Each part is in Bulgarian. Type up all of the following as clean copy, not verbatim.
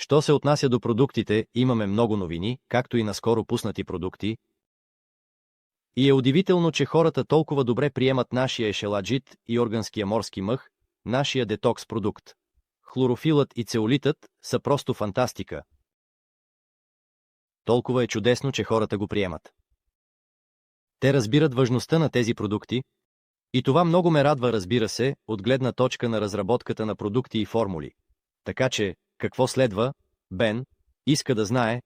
Що се отнася до продуктите, имаме много новини, както и наскоро пуснати продукти. И е удивително, че хората толкова добре приемат нашия ешеладжит и органския морски мъх, нашия детокс продукт. Хлорофилът и цеолитът са просто фантастика. Толкова е чудесно, че хората го приемат. Те разбират важността на тези продукти, и това много ме радва, разбира се, от гледна точка на разработката на продукти и формули. Така че, какво следва? Бен иска да знае.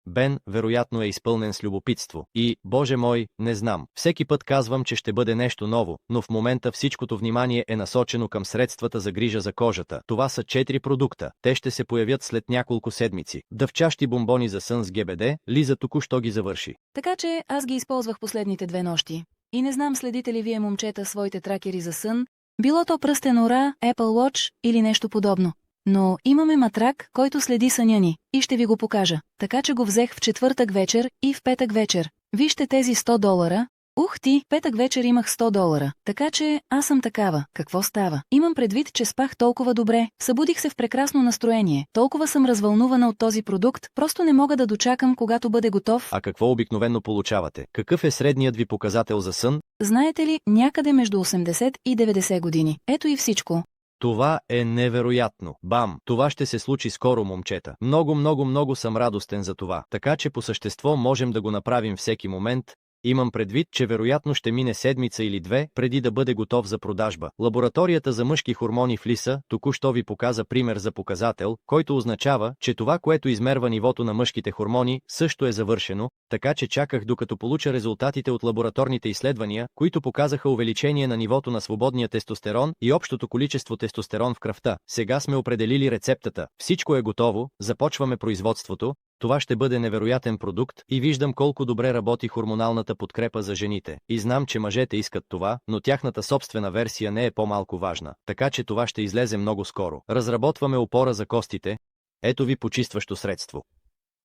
Бен, вероятно, е изпълнен с любопитство. И, Боже мой, не знам. Всеки път казвам, че ще бъде нещо ново, но в момента всичкото внимание е насочено към средствата за грижа за кожата. Това са 4 продукта. Те ще се появят след няколко седмици. Дъвчащи бомбони за сън с ГБД, Лиза току-що ги завърши. Така че аз ги използвах последните 2 нощи. И не знам, следите ли вие, момчета, своите тракери за сън, било то пръстен ора, Apple Watch или нещо подобно. Но имаме матрак, който следи съня ни, и ще ви го покажа. Така че го взех в четвъртък вечер и в петък вечер. Вижте тези $100. Ух ти, петък вечер имах $100. Така че аз съм такава. Какво става? Имам предвид, че спах толкова добре. Събудих се в прекрасно настроение. Толкова съм развълнувана от този продукт, просто не мога да дочакам, когато бъде готов. А какво обикновено получавате? Какъв е средният ви показател за сън? Знаете ли, някъде между 80 и 90 години. Ето и всичко. Това е невероятно. Бам! Това ще се случи скоро, момчета. Много съм радостен за това. Така че по същество можем да го направим всеки момент. Имам предвид, че вероятно ще мине седмица или 2, преди да бъде готов за продажба. Лабораторията за мъжки хормони в Лиса току-що ви показа пример за показател, който означава, че това, което измерва нивото на мъжките хормони, също е завършено, така че чаках докато получа резултатите от лабораторните изследвания, които показаха увеличение на нивото на свободния тестостерон и общото количество тестостерон в кръвта. Сега сме определили рецептата. Всичко е готово, започваме производството. Това ще бъде невероятен продукт и виждам колко добре работи хормоналната подкрепа за жените. И знам, че мъжете искат това, но тяхната собствена версия не е по-малко важна, така че това ще излезе много скоро. Разработваме опора за костите. Ето ви почистващо средство.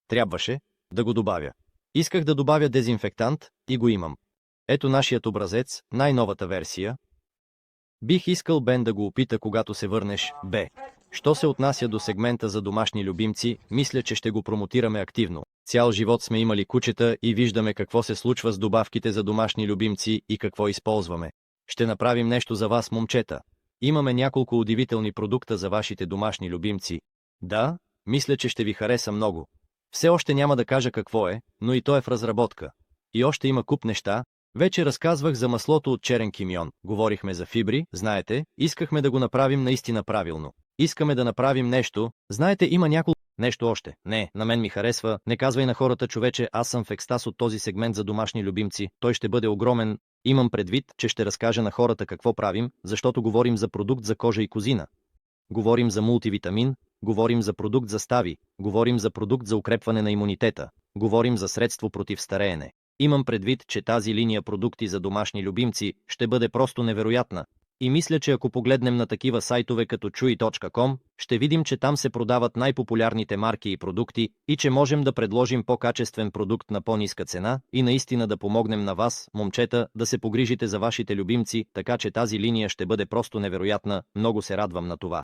Трябваше да го добавя. Исках да добавя дезинфектант и го имам. Ето нашият образец, най-новата версия. Бих искал Бен да го опита, когато се върнеш, Б. Що се отнася до сегмента за домашни любимци, мисля, че ще го промотираме активно. Цял живот сме имали кучета и виждаме какво се случва с добавките за домашни любимци и какво използваме. Ще направим нещо за вас, момчета. Имаме няколко удивителни продукта за вашите домашни любимци. Да, мисля, че ще ви хареса много. Все още няма да кажа какво е, но и то е в разработка. И още има куп неща. Вече разказвах за маслото от черен кимион, говорихме за фибри, знаете, искахме да го направим наистина правилно. Искаме да направим нещо, знаете, има няколко... Нещо още. Не, на мен ми харесва, не казвай на хората, човече, аз съм в екстаз от този сегмент за домашни любимци, той ще бъде огромен. Имам предвид, че ще разкажа на хората какво правим, защото говорим за продукт за кожа и козина. Говорим за мултивитамин, говорим за продукт за стави, говорим за продукт за укрепване на имунитета, говорим за средство против стареене. Имам предвид, че тази линия продукти за домашни любимци ще бъде просто невероятна. И мисля, че ако погледнем на такива сайтове като chewy.com, ще видим, че там се продават най-популярните марки и продукти и че можем да предложим по-качествен продукт на по-ниска цена и наистина да помогнем на вас, момчета, да се погрижите за вашите любимци, така че тази линия ще бъде просто невероятна, много се радвам на това.